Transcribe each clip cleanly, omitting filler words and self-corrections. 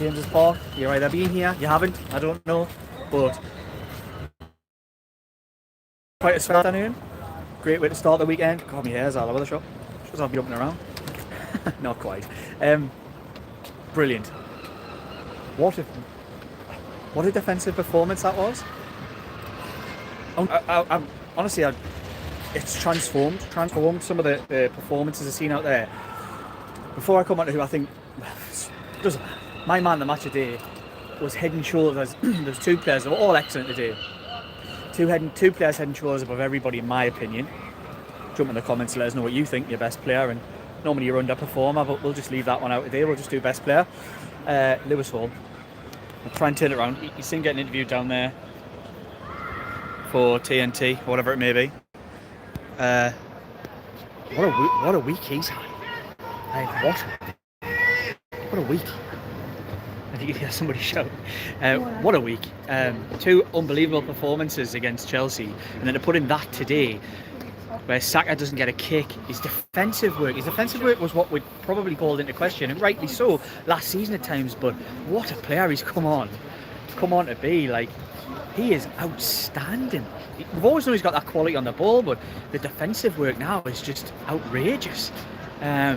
James's Park. You've either been here, you haven't, I don't know, but quite a swell afternoon. Great way to start the weekend. God, my hair's all over the shop. Should have been up and around. Not quite. Brilliant. What a defensive performance that was. Honestly, it's transformed some of the performances I've seen out there. Before I come on to who I think doesn't matter. My man of the match today was head and shoulders. There's two players that were all excellent today. Two players head and shoulders above everybody, in my opinion. Jump in the comments and let us know what you think your best player, and normally your underperformer, but we'll just leave that one out today. We'll just do best player. Lewis Hall. I'll try and turn it around. He's seen getting interviewed down there for TNT, whatever it may be. What a week he's had. What a week. I think you can hear somebody shout. What a week. Two unbelievable performances against Chelsea, and then to put in that today, where Saka doesn't get a kick. His defensive work was what we'd probably called into question, and rightly so, last season at times, but what a player he's come on to be. Like, he is outstanding. We've always known he's got that quality on the ball, but the defensive work now is just outrageous. I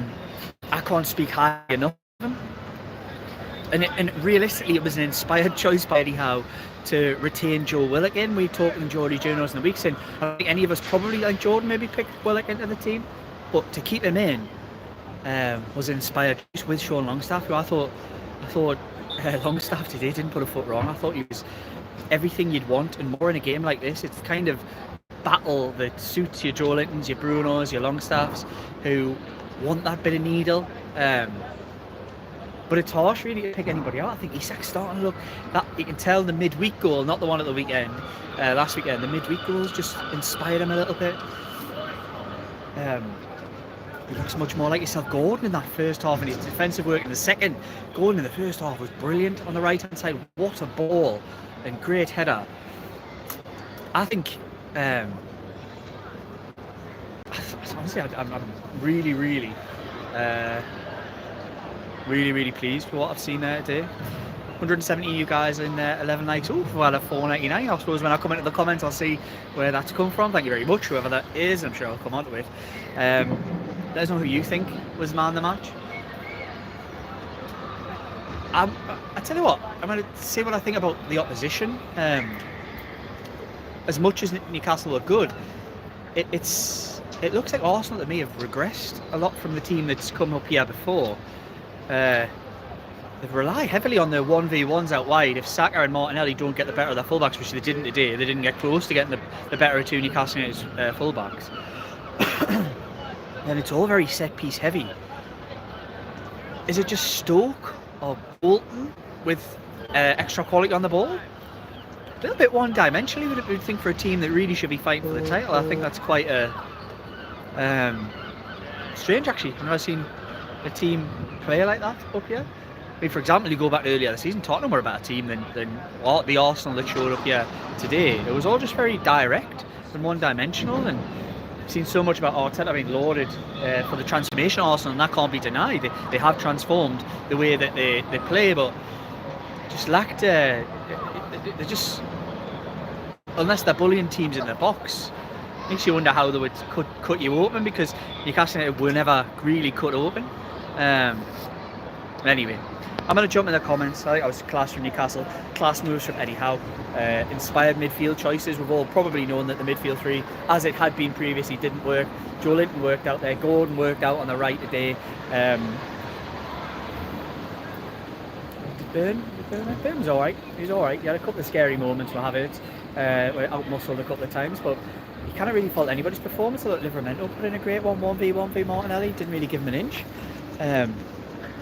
can't speak high enough of him. And realistically, it was an inspired choice by Eddie Howe to retain Joe Willock in. We talked to Geordie Journals in the weeks, and I don't think any of us probably, like Jordan, maybe picked Willock into the team. But to keep him in was an inspired choice with Sean Longstaff, who I thought Longstaff today didn't put a foot wrong. I thought he was everything you'd want and more in a game like this. It's kind of battle that suits your Joe Lintons, your Brunos, your Longstaffs, who want that bit of needle. But it's harsh really to pick anybody out. I think Isak's starting to look that. You can tell the midweek goal, not the one at the weekend, last weekend. The midweek goals just inspired him a little bit. He looks much more like yourself. Gordon in that first half, and his defensive work in the second. Gordon in the first half was brilliant on the right hand side. What a ball and great header. I think. Honestly, I'm really pleased with what I've seen there today. 170 of you guys in 11 likes. Oh, well, at 4.99. I suppose when I come into the comments, I'll see where that's come from. Thank you very much, whoever that is. I'm sure I'll come on to it. Let us know who you think was man of the match. I tell you what, I'm going to say what I think about the opposition. As much as Newcastle were good, it looks like Arsenal to me have regressed a lot from the team that's come up here before. They rely heavily on their 1v1s out wide. If Saka and Martinelli don't get the better of their fullbacks, which they didn't today, they didn't get close to getting the better of two Newcastle United's fullbacks, then it's all very set piece heavy. Is it just Stoke or Bolton with extra quality on the ball? A little bit one-dimensionally, would think, for a team that really should be fighting for the title. I think that's quite strange, actually. I've never seen a team play like that up here. I mean, for example, you go back earlier this season, Tottenham were a better team than the Arsenal that showed up here today. It was all just very direct and one-dimensional, and I've seen so much about Arteta being lauded for the transformation of Arsenal, and that can't be denied. They have transformed the way that they play, but just lacked. They just, unless they're bullying teams in the box, makes you wonder how they would cut you open, because Newcastle United were never really cut open. Anyway, I'm going to jump in the comments. I think I was class from Newcastle, class moves from Eddie Howe, inspired midfield choices. We've all probably known that the midfield three, as it had been previously, didn't work. Joe Linton worked out there, Gordon worked out on the right today. Burn was alright. He was alright. He had a couple of scary moments, we'll have it, where out-muscled a couple of times, but you can't really fault anybody's performance. I thought Livramento put in a great 1v Martinelli, didn't really give him an inch.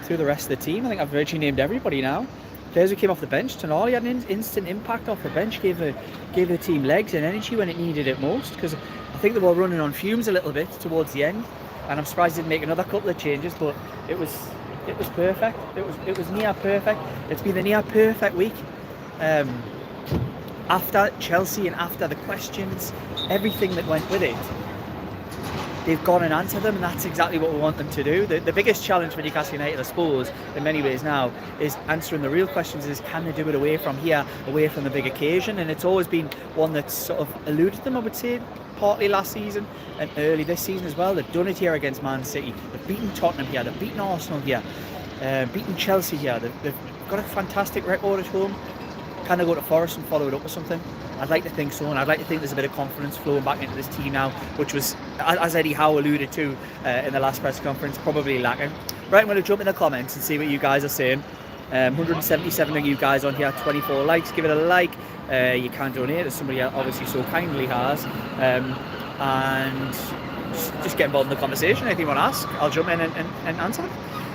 Through the rest of the team, I think I've virtually named everybody now. Players who came off the bench, Tonali had an instant impact off the bench, gave the team legs and energy when it needed it most, because I think they were running on fumes a little bit towards the end, and I'm surprised they didn't make another couple of changes, but it was perfect. It was near perfect. It's been a near perfect week. After Chelsea and after the questions, everything that went with it, they've gone and answered them, and that's exactly what we want them to do. The biggest challenge for Newcastle United, I suppose, in many ways now, is answering the real questions: is can they do it away from here, away from the big occasion? And it's always been one that's sort of eluded them, I would say, partly last season and early this season as well. They've done it here against Man City. They've beaten Tottenham here. They've beaten Arsenal here. Beaten Chelsea here. They've got a fantastic record at home. Can they go to Forest and follow it up with something? I'd like to think so, and I'd like to think there's a bit of confidence flowing back into this team now, which was, as Eddie Howe alluded to in the last press conference, probably lacking. Right, I'm going to jump in the comments and see what you guys are saying. 177 of you guys on here, 24 likes. Give it a like. You can donate, as somebody obviously so kindly has. And just get involved in the conversation. Anything you want to ask, I'll jump in and answer.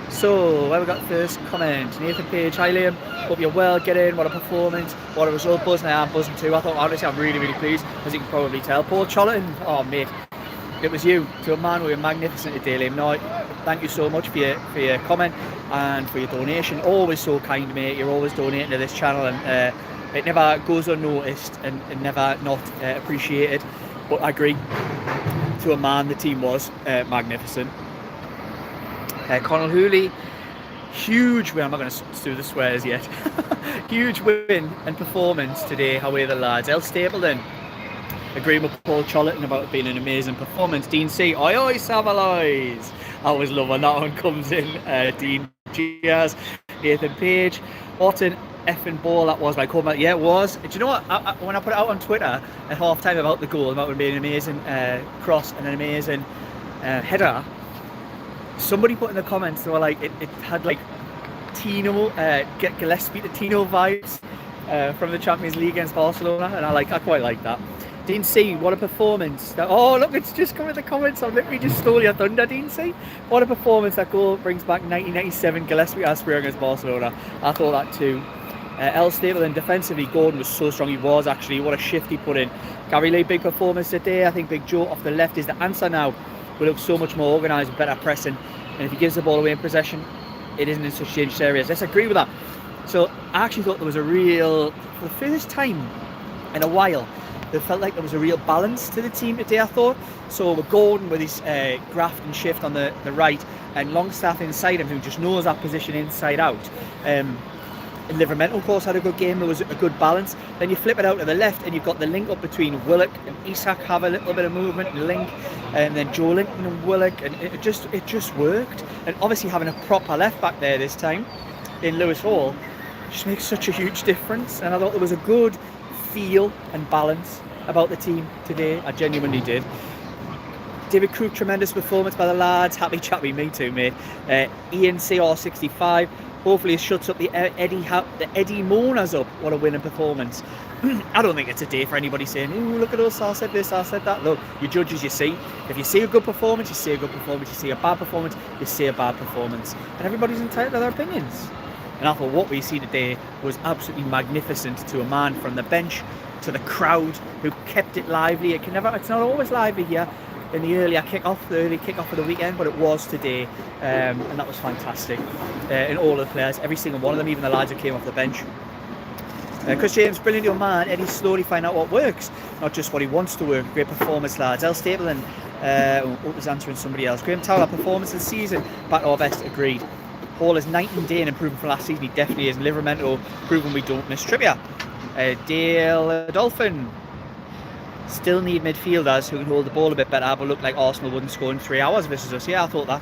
So, where we got the first comment? Nathan Page, hi Liam, hope you're well, get in, what a performance, what a result, buzzing, I am buzzing too. I thought, honestly, I'm really, really pleased, as you can probably tell. Paul Chollerton, oh mate, it was you, to a man, we were magnificent today, Liam. No, thank you so much for your comment and for your donation, always so kind mate, you're always donating to this channel, and it never goes unnoticed and never not appreciated, but I agree, to a man, the team was magnificent. Connell Hooley, huge win. I'm not going to do the swears yet. Huge win and performance today away the lads. El Stapleton, agreeing with Paul Chollerton about it being an amazing performance. Dean C, oi oi Savaloys. I always love when that one comes in. Dean, cheers. Nathan Page, what an effing ball that was by Coleman. Yeah, it was. Do you know what? When I put it out on Twitter at half time about the goal, about it being an amazing cross and an amazing header, somebody put in the comments, they were like, it had like Tino, Gillespie to Tino vibes from the Champions League against Barcelona, and I quite like that. Dean C, what a performance. Oh look, it's just come in the comments, I've literally just stole your thunder, Dean C. What a performance, that goal brings back 1997 Gillespie Aspria against Barcelona. I thought that too. El Stapleton, defensively, Gordon was so strong, he was actually, what a shift he put in. Gary Lee, big performance today. I think Big Joe off the left is the answer now. We look so much more organised, better pressing, and if he gives the ball away in possession, it isn't in such dangerous areas. Let's agree with that. So I actually thought there was a real, for the first time in a while, it felt like there was a real balance to the team today, I thought. So with Gordon with his graft and shift on the right, and Longstaff inside him, who just knows that position inside out. Livermore, of course, had a good game. There was a good balance. Then you flip it out to the left, and you've got the link up between Willock and Isak, have a little bit of movement and link, and then Joe Linton and Willock, and it just worked. And obviously having a proper left back there this time in Lewis Hall just makes such a huge difference. And I thought there was a good feel and balance about the team today. I genuinely did. David Crook, tremendous performance by the lads. Happy chappy, me too, mate. Ian CR65. Hopefully it shuts up the Eddie Mourners up. What a winning performance. I don't think it's a day for anybody saying, "Ooh, look at us, I said this, I said that." Look, you judge as you see. If you see a good performance, you see a good performance. You see a bad performance, you see a bad performance. And everybody's entitled to their opinions. And I thought what we see today was absolutely magnificent, to a man, from the bench to the crowd who kept it lively. It's not always lively here in the early kick-off of the weekend, but it was today, and that was fantastic. And all of the players, every single one of them, even the lads who came off the bench. Chris James, brilliant young man. Eddie's slowly find out what works, not just what he wants to work. Great performance, lads. El Stapleton was answering somebody else. Graham Towler, performance this season, back to our best, agreed. Paul is night and day in improvement from last season. He definitely is. And Livermore, proving we don't miss Trippier. Dale Dolphin, still need midfielders who can hold the ball a bit better, but look like Arsenal wouldn't score in 3 hours versus us. Yeah, I thought that.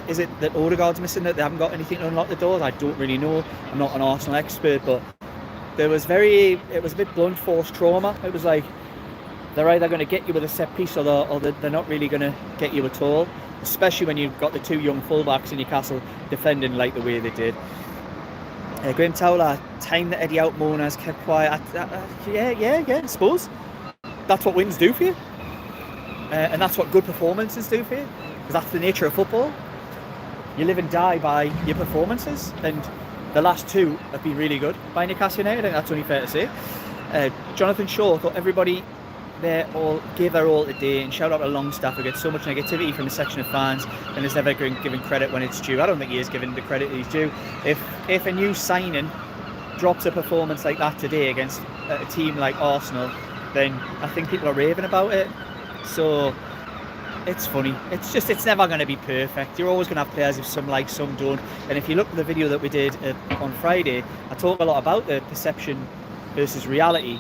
Is it that Odegaard's missing, that they haven't got anything to unlock the doors? I don't really know. I'm not an Arsenal expert, but it was a bit blunt force trauma. It was like they're either going to get you with a set piece or they're not really going to get you at all, especially when you've got the two young fullbacks in Newcastle defending like the way they did. Graham Towler, time that Eddie out, Mona's kept quiet. Yeah, I suppose that's what wins do for you, and that's what good performances do for you, because that's the nature of football. You live and die by your performances, and the last two have been really good by Newcastle United. I think that's only fair to say. Jonathan Shaw, thought everybody there all gave their all today, and shout out to Longstaff, who gets so much negativity from a section of fans and is never given credit when it's due. I don't think he is given the credit he's due. If a new signing drops a performance like that today against a team like Arsenal, then I think people are raving about it. So It's funny. It's never going to be perfect. You're always going to have players who some like, some don't. And if you look at the video that we did on Friday, I talk a lot about the perception versus reality.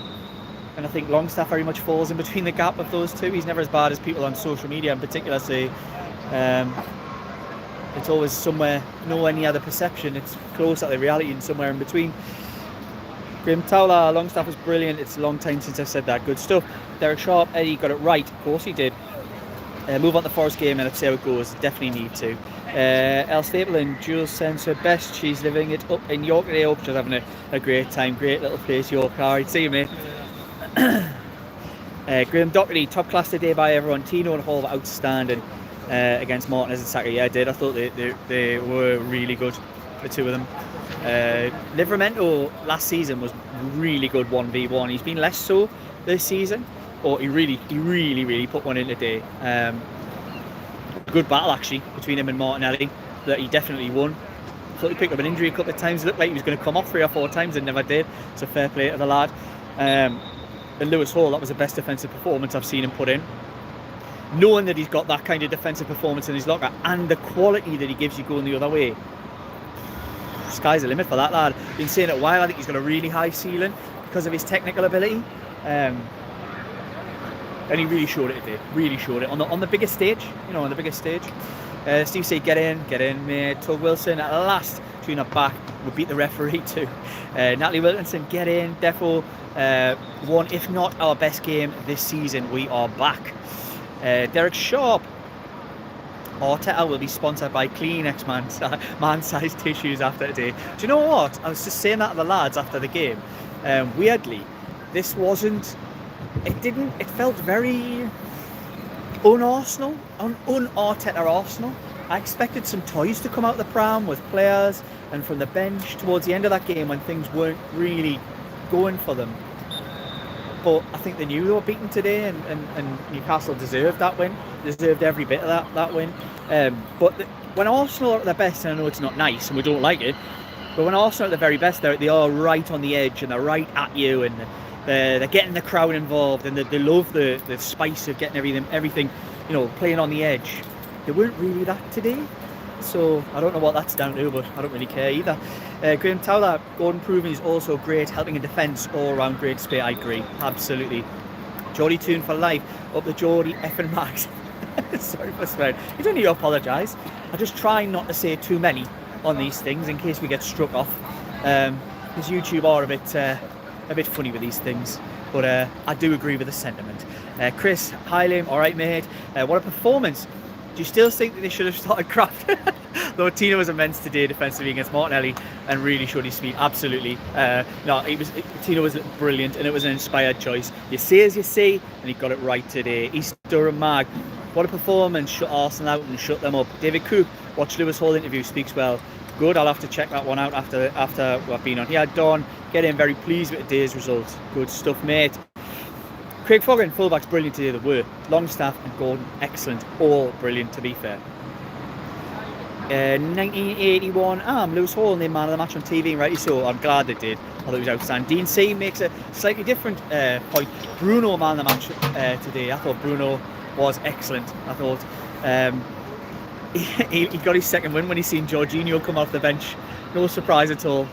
And I think Longstaff very much falls in between the gap of those two. He's never as bad as people on social media in particular say. It's always somewhere, nowhere near the perception. It's closer to the reality and somewhere in between. Graham Towler, Longstaff was brilliant. It's a long time since I've said that. Good stuff. Derek Sharp, Eddie got it right. Of course he did. Move on to the Forest game and let's see how it goes. Definitely need to. El Stapleton, Jules sends her best. She's living it up in York today. Hope she's having a great time. Great little place, York. Alright, see you, mate. Graham Doherty, top class today by everyone. Tino and Hall were outstanding against Martinez and Saka. Yeah, I did. I thought they were really good, the two of them. Livramento last season was really good 1v1. He's been less so this season. Or he really put one in today. Good battle actually between him and Martinelli that he definitely won. I thought he picked up an injury a couple of times. It looked like he was going to come off 3 or 4 times and never did. So fair play to the lad. And Lewis Hall, that was the best defensive performance I've seen him put in. Knowing that he's got that kind of defensive performance in his locker and the quality that he gives you going the other way. Sky's the limit for that lad. Been saying it a while. I think he's got a really high ceiling because of his technical ability. And he really showed it today. Really showed it on the biggest stage. You know, on the biggest stage. Steve said, get in, mate. Tug Wilson at last between our back. We beat the referee too. Natalie Wilkinson, get in. Defo one, if not our best game this season. We are back. Derek Sharp. Arteta will be sponsored by Kleenex man-sized tissues after today. Do you know what? I was just saying that to the lads after the game. Weirdly, this wasn't. It felt very un-Arsenal, un-Arteta Arsenal. I expected some toys to come out of the pram with players and from the bench towards the end of that game when things weren't really going for them. But I think they knew they were beaten today and Newcastle deserved that win. Deserved every bit of that win. But when Arsenal are at their best, and I know it's not nice and we don't like it, but when Arsenal are at their very best, they are right on the edge and they're right at you and they're getting the crowd involved and they love the spice of getting everything, you know, playing on the edge. They weren't really that today. So I don't know what that's down to, but I don't really care either. Graham Towler, Gordon Proven is also great, helping in defence, all round great display. I agree, absolutely. Geordie Tune for life, up the Geordie effing Max. Sorry for swearing. You don't need to apologise. I just try not to say too many on these things in case we get struck off. Because YouTube are a bit funny with these things. But I do agree with the sentiment. Chris, hi Liam, alright mate. What a performance. Do you still think that they should have started Kraft? Though Tino was immense today defensively against Martinelli and really showed his speed. Absolutely. Tino was brilliant and it was an inspired choice. You say as you say, and he got it right today. East Durham Mag, what a performance. Shut Arsenal out and shut them up. David Coop, watch Lewis Hall interview, speaks well. Good, I'll have to check that one out after I've been on here. Don, get in, very pleased with today's results. Good stuff, mate. Craig Foggin, fullbacks brilliant today, they were. Longstaff and Gordon, excellent. All brilliant, to be fair. 1981, Lewis Hall named man of the match on TV, and rightly so. I'm glad they did. I thought he was outstanding. Dean C makes a slightly different point. Bruno man of the match today. I thought Bruno was excellent. I thought he got his second win when he seen Jorginho come off the bench. No surprise at all.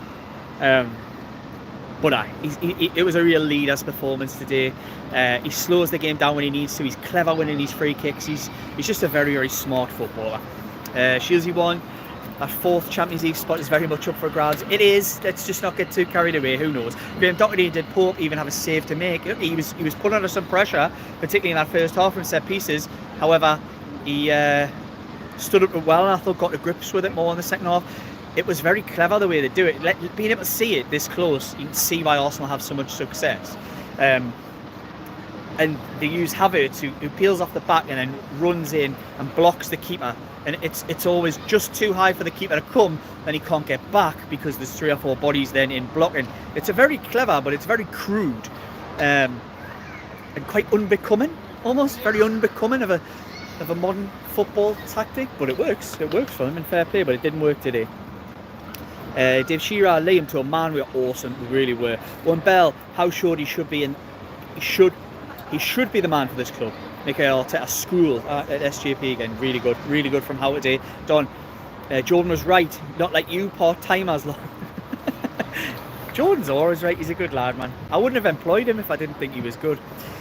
But it was a real leader's performance today. He slows the game down when he needs to. He's clever winning his free kicks. He's just a very, very smart footballer. Shieldsy won. That 4th Champions League spot is very much up for grabs. It is. Let's just not get too carried away. Who knows? Graham Doherty did Pope even have a save to make. He was put under some pressure, particularly in that first half from set pieces. However, he stood up well and I thought got to grips with it more in the second half. It was very clever the way they do it. Being able to see it this close, you can see why Arsenal have so much success. And they use Havertz, who peels off the back and then runs in and blocks the keeper. And it's always just too high for the keeper to come, then he can't get back because there's 3 or 4 bodies then in blocking. It's a very clever, but it's very crude and quite unbecoming, almost very unbecoming of a modern football tactic. But it works. It works for them in fair play, but it didn't work today. Dave Shearer, Liam to a man, we were awesome, we really were. Owen Bell, how sure he should be, and he should be the man for this club. Mikel Arteta school at SJP again. Really good from How today. Don, Jordan was right. Not like you part-timers. Jordan's always right. He's a good lad, man. I wouldn't have employed him if I didn't think he was good.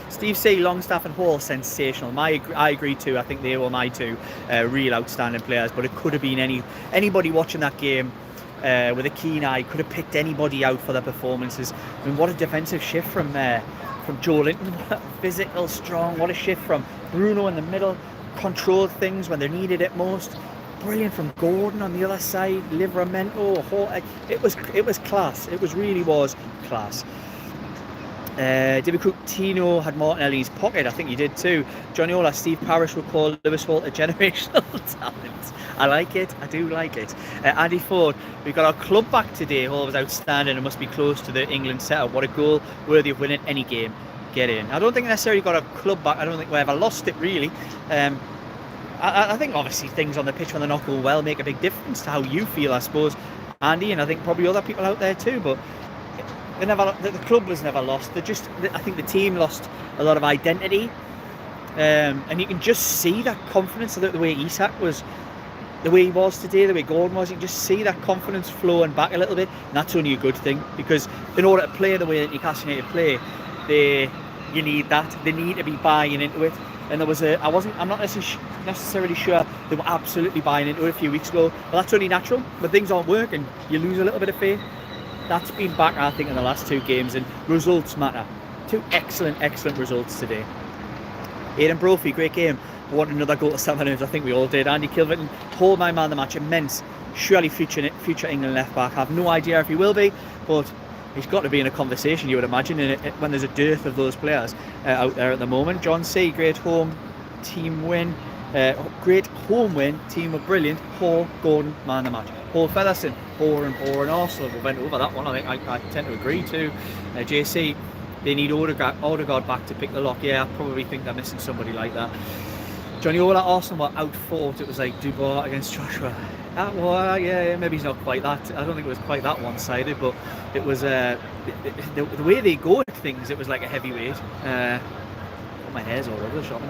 Steve C, Longstaff and Hall, sensational. I agree too. I think they were my two real outstanding players. But it could have been anybody watching that game with a keen eye could have picked anybody out for their performances. I mean, what a defensive shift from Joe Linton. Physical, strong. What a shift from Bruno in the middle. Controlled things when they needed it most. Brilliant from Gordon on the other side. Livramento. It was class. It really was class. David Cook, Tino had Martinelli in his pocket. I think he did too. Johnny Ola, Steve Parrish will call Lewis Hall a generational talent. I like it. I do like it. Andy Ford, we got our club back today. Hall was outstanding and must be close to the England setup. What a goal, worthy of winning any game. Get in. I don't think necessarily got a club back. I don't think we ever lost it really. I think obviously things on the pitch when they're not going well make a big difference to how you feel, I suppose, Andy, and I think probably other people out there too. But the club was never lost. I think the team lost a lot of identity, and you can just see that confidence. The way Isak was, the way he was today, the way Gordon was, you can just see that confidence flowing back a little bit, and that's only a good thing, because in order to play the way that Newcastle United play, you need that. They need to be buying into it. And I'm not necessarily sure they were absolutely buying into it a few weeks ago. But that's only natural. When things aren't working, you lose a little bit of faith. That's been back, I think, in the last two games, and results matter. Two excellent results today. Aidan Brophy, great game. I want another goal to Southampton. I think we all did. Andy Kilverton, hold my man of the match, immense. Surely future England left back. I have no idea if he will be, but he's got to be in a conversation, you would imagine, when there's a dearth of those players out there at the moment. John C, great home team win. Great home win. Team were brilliant. Hall, Gordon, man of the match. Hall, Featherstone, Hall and Arsenal. We went over that one. I think I tend to agree too. JC, they need Odegaard back to pick the lock. Yeah, I probably think they're missing somebody like that. Johnny Ola, Arsenal were outfought. It was like Dubois against Joshua. Yeah, maybe he's not quite that. I don't think it was quite that one-sided, but it was the way they go at things. It was like a heavyweight. My hair's all over the shop.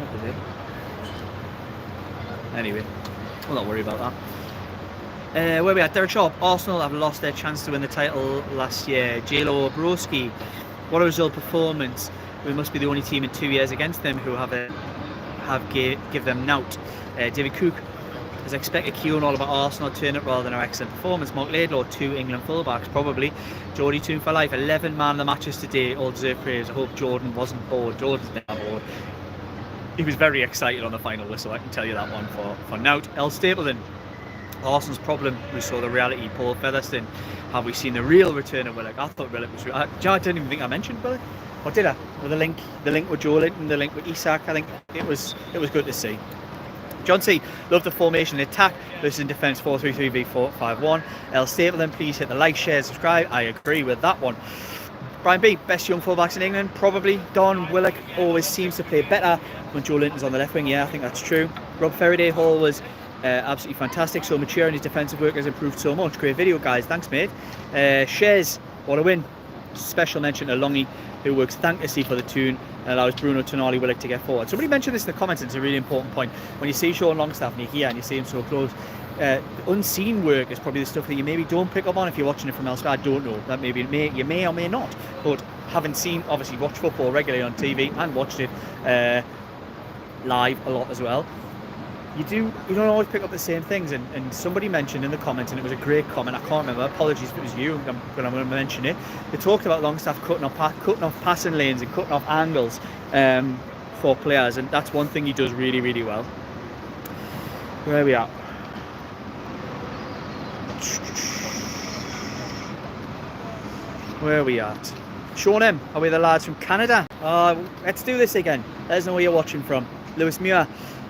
Anyway, we'll not worry about that. Where we at? Derek Sharp. Arsenal have lost their chance to win the title last year. J-Lo Broski. What a result performance. We must be the only team in 2 years against them who have give them nout. David Cook. As expected, Keown all about Arsenal turn it rather than our excellent performance. Mark Laidlaw, 2 England fullbacks probably. Geordie Toon for life, 11 man of the matches today, all deserved praise. I hope Jordan wasn't bored. Jordan's never bored. He was very excited on the final whistle, I can tell you that one for Nout. El Stapleton, Arsenal's problem, we saw the reality. Paul Featherstone, have we seen the real return of Willock? I thought Willock was real. I didn't even think I mentioned Willock. Or did I? With the link with Joe Linton, the link with Isak, I think it was good to see. John C, love the formation and attack versus in defence 4-3-3 v4-5-1. El Stapleton, please hit the like, share, subscribe. I agree with that one. Brian B, best young fullbacks in England, probably. Don Willock always seems to play better when Joe Linton's on the left wing. Yeah, I think that's true. Rob Faraday, Hall was absolutely fantastic. So mature and his defensive work has improved so much. Great video, guys. Thanks, mate. Shares, what a win. Special mention to Longy, who works thanklessly for the tune and allows Bruno Tonali Willock to get forward. Somebody mentioned this in the comments, and it's a really important point. When you see Sean Longstaff and you're here and you see him so close, unseen work is probably the stuff that you maybe don't pick up on if you're watching it from elsewhere. I don't know. That maybe you may or may not. But having seen, obviously, watched football regularly on TV and watched it live a lot as well, you don't always pick up the same things, and somebody mentioned in the comments, and it was a great comment, I can't remember, apologies if it was you, but I'm going to mention it. They talked about Longstaff cutting off passing lanes and cutting off angles for players, and that's one thing he does really, really well. Where are we at? Where are we at? Sean M, are we the lads from Canada? Let's do this again. Let us know where you're watching from. Lewis Muir,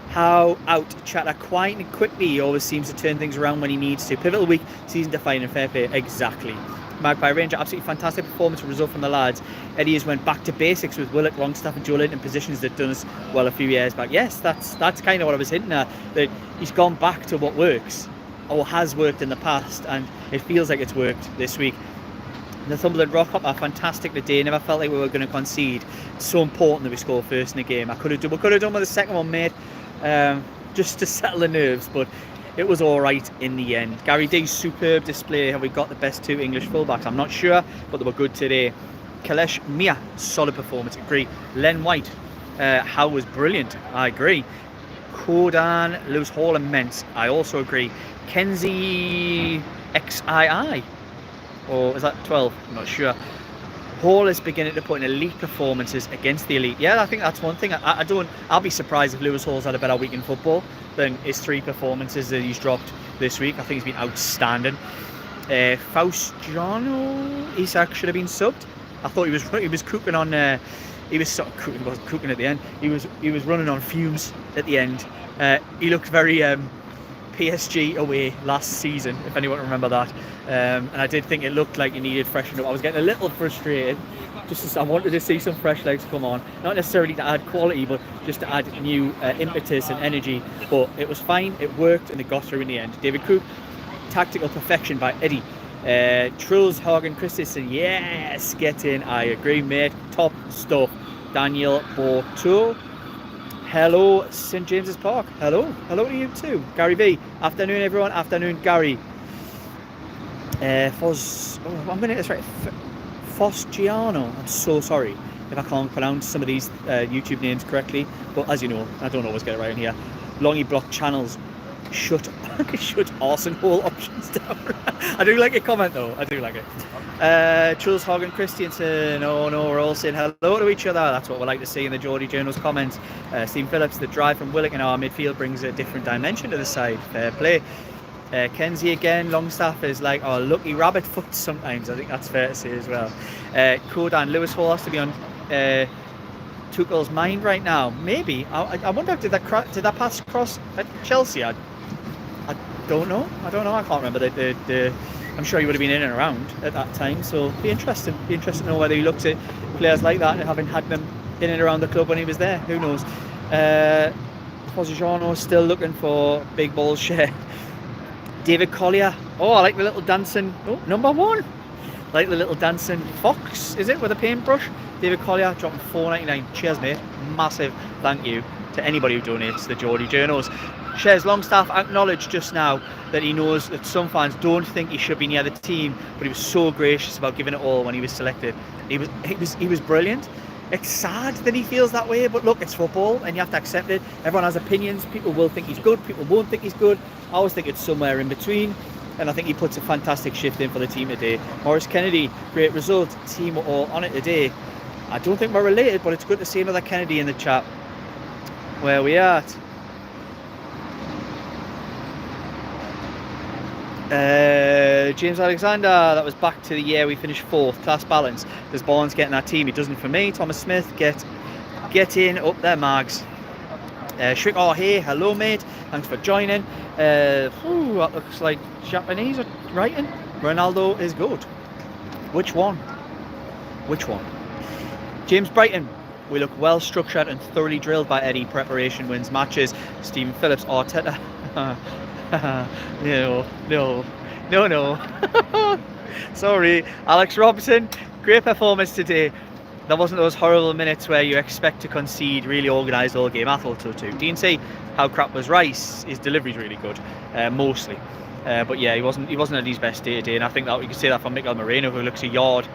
how out chatter quiet and quickly. He always seems to turn things around when he needs to. Pivotal week, season defining, fair play. Exactly. Magpie Ranger, absolutely fantastic performance and result from the lads. Eddie has went back to basics with Willock, Longstaff and Joe Linton in positions that done us well a few years back. Yes, that's kind of what I was hinting at, that he's gone back to what works or has worked in the past, and it feels like it's worked this week. Northumberland Rock up are fantastic today. Never felt like we were going to concede. It's so important that we score first in the game. We could have done with the second one, mate, just to settle the nerves, but it was all right in the end. Gary D's superb display. Have we got the best 2 English fullbacks? I'm not sure, but they were good today. Kalesh Mia, solid performance. Agree. Len White, Howe was brilliant. I agree. Kodan, Lewis Hall, immense. I also agree. Kenzie XII, or is that 12? I'm not sure. Hall is beginning to put in elite performances against the elite. Yeah, I think that's one thing. I'll be surprised if Lewis Hall's had a better week in football than his 3 performances that he's dropped this week. I think he's been outstanding. Faustiano Isak should have been subbed. I thought he was cooking on. He was sort of cooking. He wasn't cooking at the end. He was running on fumes at the end. He looked very PSG away last season, if anyone remember that. And I did think it looked like he needed freshening up. I was getting a little frustrated. I wanted to see some fresh legs come on, not necessarily to add quality, but just to add new impetus and energy. But it was fine. It worked, and it got through in the end. David Cook, tactical perfection by Eddie. Truls Hagen Christensen, yes, get in. I agree, mate. Top stuff. Daniel Borto. Hello, St James's Park. Hello to you too. Gary V. Afternoon, everyone. Afternoon, Gary. I'm going to get this right. Fosgiano. I'm so sorry if I can't pronounce some of these YouTube names correctly, but as you know, I don't always get it right in here. Longy block channels. Shut arse hole options down. I do like your comment though. I do like it. Truls Hagen Christiansen. Oh no, we're all saying hello to each other. That's what we like to see in the Geordie Journals comments. Steve Phillips, the drive from Willock in our midfield brings a different dimension to the side. Fair play. Kenzie again. Longstaff is like our lucky rabbit foot sometimes. I think that's fair to say as well. Kodan, Lewis Hall has to be on Tuchel's mind right now. Maybe. I wonder, did that pass cross at Chelsea? I don't know. I can't remember the I'm sure he would have been in and around at that time. So it'd be interesting. To know whether he looked at players like that and having had them in and around the club when he was there. Who knows? Positano still looking for big ball share. David Collier. Oh, I like the little dancing. Oh, number 1. Like the little dancing fox, is it, with a paintbrush? David Collier dropping $4.99. Cheers, mate. Massive thank you to anybody who donates to the Geordie Journals. Shares Longstaff acknowledged just now that he knows that some fans don't think he should be near the team, but he was so gracious about giving it all when he was selected. He was brilliant. It's sad that he feels that way, but look, it's football and you have to accept it. Everyone has opinions. People will think he's good, people won't think he's good. I always think it's somewhere in between, and I think he puts a fantastic shift in for the team today. Morris Kennedy, great result. Team were all on it today. I don't think we're related, but it's good to see another Kennedy in the chat. Where are we at? James Alexander, that was back to the year we finished 4th. Class balance. There's Barnes getting that team. He doesn't for me. Thomas Smith, get in up there, Mags. Shrik, oh hey, hello mate. Thanks for joining. That looks like Japanese writing. Ronaldo is good. Which one? James Brighton. We look well structured and thoroughly drilled by Eddie. Preparation wins matches. Stephen Phillips, Arteta. No. Sorry. Alex Robson, great performance today. There wasn't those horrible minutes where you expect to concede. Really organised all game. I thought so too. Dean say how crap was Rice. His delivery's really good, mostly. But yeah, he wasn't at his best day today, and I think that we can say that from Miguel Moreno, who looks a yard.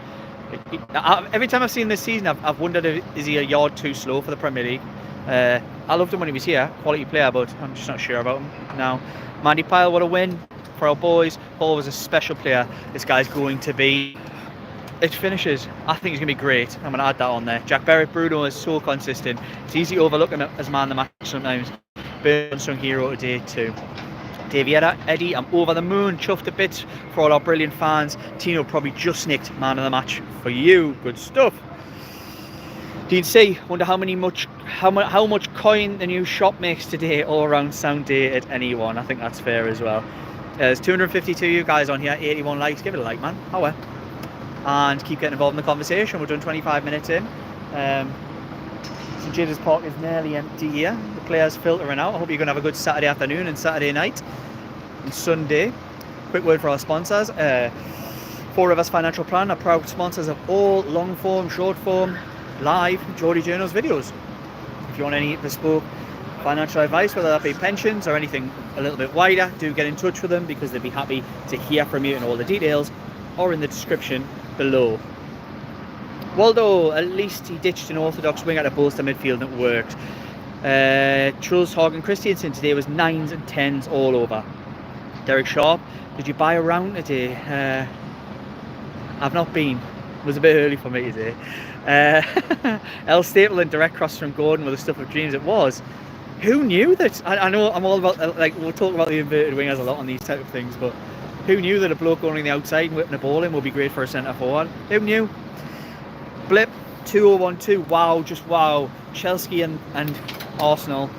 Every time I've seen this season, I've wondered, is he a yard too slow for the Premier League? I loved him when he was here, quality player, but I'm just not sure about him now. Mandy Pyle, what a win for our boys. Paul was a special player. This guy's going to be... It finishes. I think he's going to be great. I'm going to add that on there. Jack Barrett, Bruno is so consistent. It's easy to overlook him as man of the match sometimes. Unsung hero today too. Daviera, Eddie, I'm over the moon, chuffed a bit for all our brilliant fans. Tino probably just nicked man of the match for you. Good stuff. Dean C, wonder how much coin the new shop makes today. All around sound day at anyone. I think that's fair as well. There's 252 you guys on here, 81 likes. Give it a like, man. How well. And keep getting involved in the conversation. We're done 25 minutes in. St James's Park is nearly empty here. The players filtering out. I hope you're going to have a good Saturday afternoon and Saturday night and Sunday. Quick word for our sponsors. Four Rivers Financial Plan are proud sponsors of all long form, short form, live Geordie Journals videos. If you want any bespoke financial advice, whether that be pensions or anything a little bit wider, do get in touch with them because they'd be happy to hear from you and all the details, or in the description below. Waldo, at least he ditched an orthodox wing at a Bolster midfield and it worked. Truls Hagen Christiansen today was 9s and 10s all over. Derek Sharp, did you buy a round today? I've not been. It was a bit early for me today. El Staple and direct cross from Gordon were the stuff of dreams. It was. Who knew that? I know I'm all about, like, we'll talk about the inverted wingers a lot on these type of things, but who knew that a bloke going on the outside and whipping a ball in would be great for a centre forward? Who knew? Blip 2012. Wow, just wow. Chelsea and Arsenal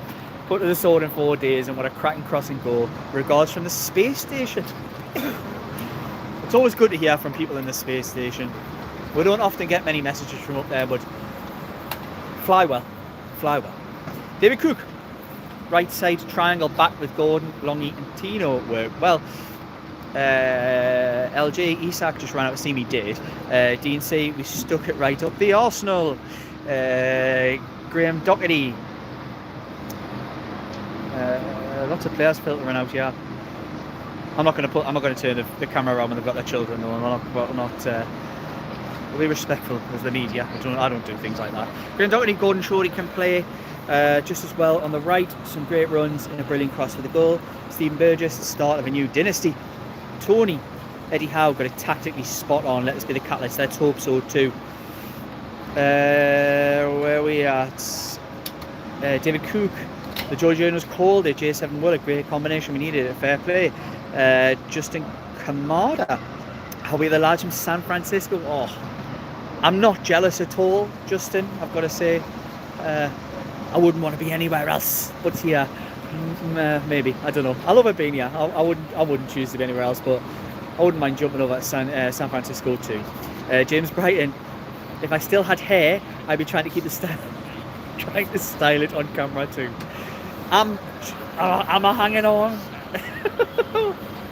put to the sword in 4 days, and what a cracking crossing goal. Regards from the space station. It's always good to hear from people in the space station. We don't often get many messages from up there, but fly well, fly well. David Cook, right side triangle back with Gordon, Longy and Tino work well. LJ Isak just ran out of steam, he did. Dean C, we stuck it right up the Arsenal. Graham Doherty. Lots of players filtering out here. I'm not going to turn the camera around when they've got their children. No, I'm not. We'll be respectful as the media. I don't do things like that. Graham Doherty, Gordon Shorty can play just as well on the right. Some great runs and a brilliant cross for the goal. Stephen Burgess, the start of a new dynasty. Tony, Eddie Howe got it tactically spot on. Let us be the catalyst. Let's hope so too. Where are we at? David Cook, the George Journals called it. J7 Wood, a great combination. We needed it. Fair play. Justin Kamada, how are we the lads from San Francisco? Oh, I'm not jealous at all, Justin. I've got to say, I wouldn't want to be anywhere else but here. Maybe, I don't know. I love it being here. I wouldn't choose to be anywhere else, but I wouldn't mind jumping over to San Francisco too. James Brighton, if I still had hair, I'd be trying to keep the style, trying to style it on camera too. Am I hanging on?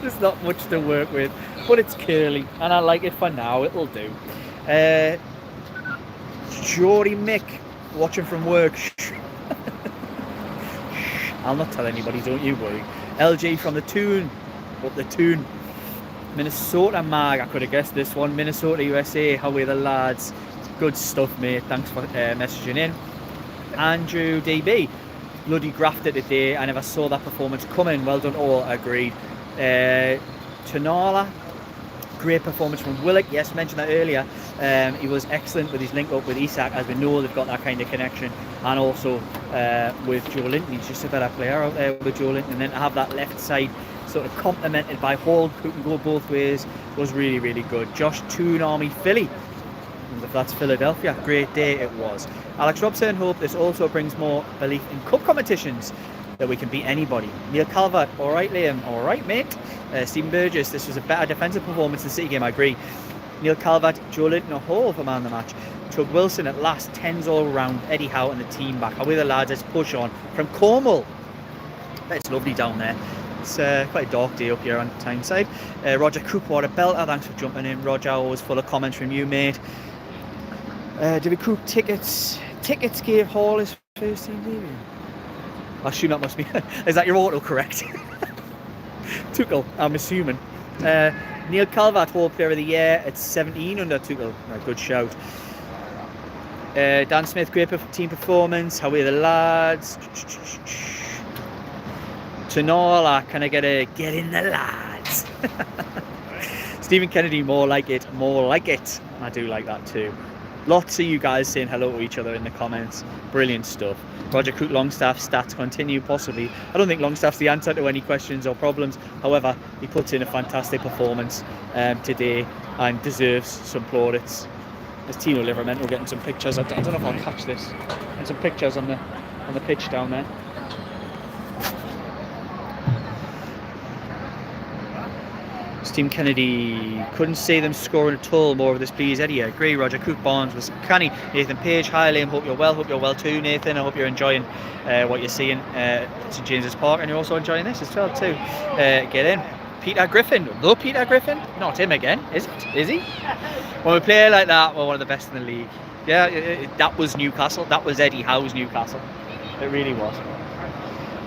There's not much to work with, but it's curly and I like it for now. It'll do. Geordie Mick, watching from work. I'll not tell anybody, don't you worry. LG from the Toon, up the Toon. Minnesota Mag, I could have guessed this one. Minnesota USA, how are the lads? Good stuff, mate. Thanks for messaging in. Andrew DB, bloody grafted today. I never saw that performance coming. Well done all, agreed. Tanala, great performance from Willock. Yes, mentioned that earlier. He was excellent with his link up with Isak, as we know they've got that kind of connection, and also with Joe Linton. He's just a better player out there with Joe Linton, and then to have that left side sort of complemented by Hall, who can go both ways, was really, really good. Josh Toon Army Philly, if that's Philadelphia, great day it was. Alex Robson, hope this also brings more belief in cup competitions, that we can beat anybody. Neil Calvert, all right Liam, all right mate. Stephen Burgess, this was a better defensive performance in the City game, I agree. Neil Calvert, Joe Linton, a Hall for man of the match. Tug Wilson at last, 10s all round. Eddie Howe and the team back. How are the lads? Let's push on. From Cornwall, it's lovely down there. It's quite a dark day up here on Tyneside. Roger Cook, what a belter, thanks for jumping in. Roger, always full of comments from you mate. David Cook, tickets gave Hall his first team debut. I assume that must be, is that your auto correct? Tuchel, I'm assuming. Neil Calvert, Hall Player of the Year at 17 under Tuchel. Right, good shout. Dan Smith, great team performance. How are the lads? Tanola, can I get in the lads? Stephen Kennedy, more like it. I do like that too. Lots of you guys saying hello to each other in the comments. Brilliant stuff. Roger Cook, Longstaff, stats continue, possibly. I don't think Longstaff's the answer to any questions or problems. However, he puts in a fantastic performance today and deserves some plaudits. There's Tino Livermento getting some pictures. I don't know if I'll catch this. And some pictures on the pitch down there. Steve Kennedy, couldn't see them scoring at all. More of this please, Eddie. I agree. Roger Cook, Barnes was canny. Nathan Page, hi Liam, hope you're well. Hope you're well too, Nathan. I hope you're enjoying what you're seeing at St James's Park, and you're also enjoying this as well too. Get in. Peter Griffin. The Peter Griffin? Not him again, is it? Is he? When we play like that, we're one of the best in the league. Yeah, that was Newcastle. That was Eddie Howe's Newcastle. It really was.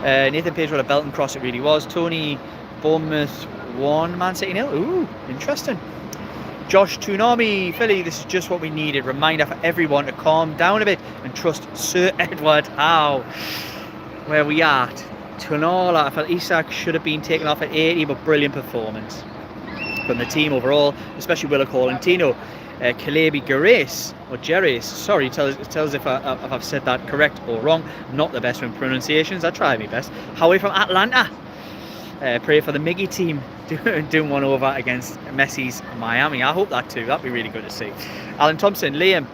Nathan Page with a Belton cross. It really was. Tony, Bournemouth 1, Man City 0. Ooh, interesting. Josh Toonami, Philly, this is just what we needed. Reminder for everyone to calm down a bit and trust Sir Edward Howe. Where we at? Tunola, I felt Isak should have been taken off at 80, but brilliant performance from the team overall, especially Willock Hall and Tino. Kalebi Gares, or Geres, sorry, tell us if I've said that correct or wrong. I'm not the best with pronunciations, I try my best. Howie from Atlanta. Pray for the Miggy team doing one over against Messi's Miami. I hope that too, that'd be really good to see. Alan Thompson, Liam,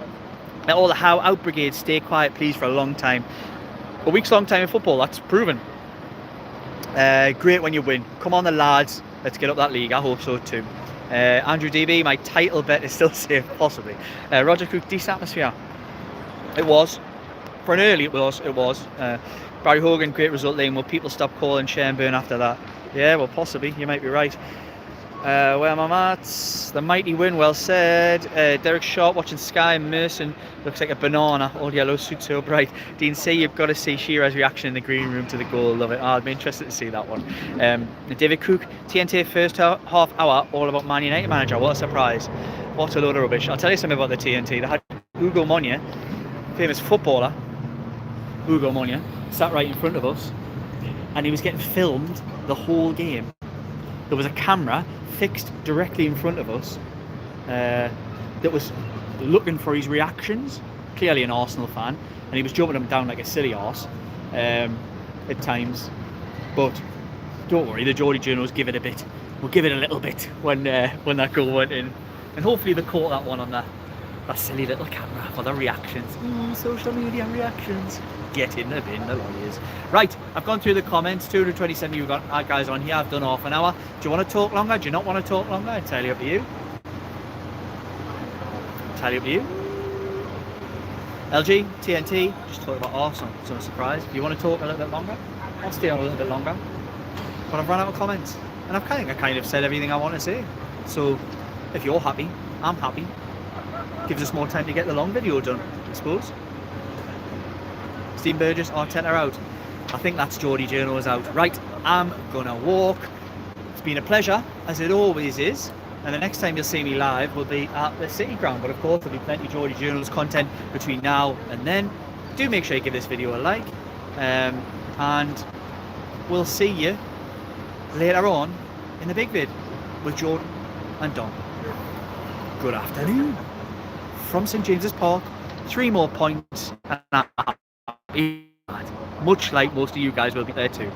let all the How Out Brigade stay quiet please for a long time. A week's long time in football, that's proven. Great when you win. Come on the lads, let's get up that league, I hope so too. Andrew DB, my title bet is still safe, possibly. Roger Cook, decent atmosphere. It was. For an early, it was. Barry Hogan, great result, Liam. Will people stop calling Shenburn after that? Yeah, well, possibly. You might be right. Where am I at? The mighty win, well said. Derek Sharp watching Sky Merson. Looks like a banana. All yellow, suit so bright. Dean C, you've got to see Shearer's reaction in the green room to the goal. Love it. I'd be interested to see that one. David Cook, TNT first half hour, all about Man United manager. What a surprise. What a load of rubbish. I'll tell you something about the TNT. They had Hugo Monya, famous footballer, Hugo Monya, sat right in front of us, and he was getting filmed the whole game. There was a camera fixed directly in front of us that was looking for his reactions. Clearly an Arsenal fan, and he was jumping him down like a silly arse at times. But don't worry, the Geordie journals give it a bit. We'll give it a little bit when that goal went in, and hopefully they caught that one on that silly little camera for the reactions. Social media reactions. Get in the bin, the lawyers. Right, I've gone through the comments. 227 of you guys on here. I've done half an hour. Do you want to talk longer? Do you not want to talk longer? Entirely up to you. Entirely up to you. LG, TNT, just talk about Arsenal. It's not a surprise. Do you want to talk a little bit longer? I'll stay on a little bit longer. But I've run out of comments. And I've kind of said everything I want to say. So, if you're happy, I'm happy. Gives us more time to get the long video done, I suppose. Steve Burgess, Arteta out. I think that's Geordie Journos out. Right, I'm gonna walk. It's been a pleasure, as it always is. And the next time you'll see me live will be at the City Ground. But of course, there'll be plenty of Geordie Journos content between now and then. Do make sure you give this video a like. And we'll see you later on in the big vid with Jordan and Dom. Good afternoon. From St James's Park, 3 more points and much like most of you guys will be there too.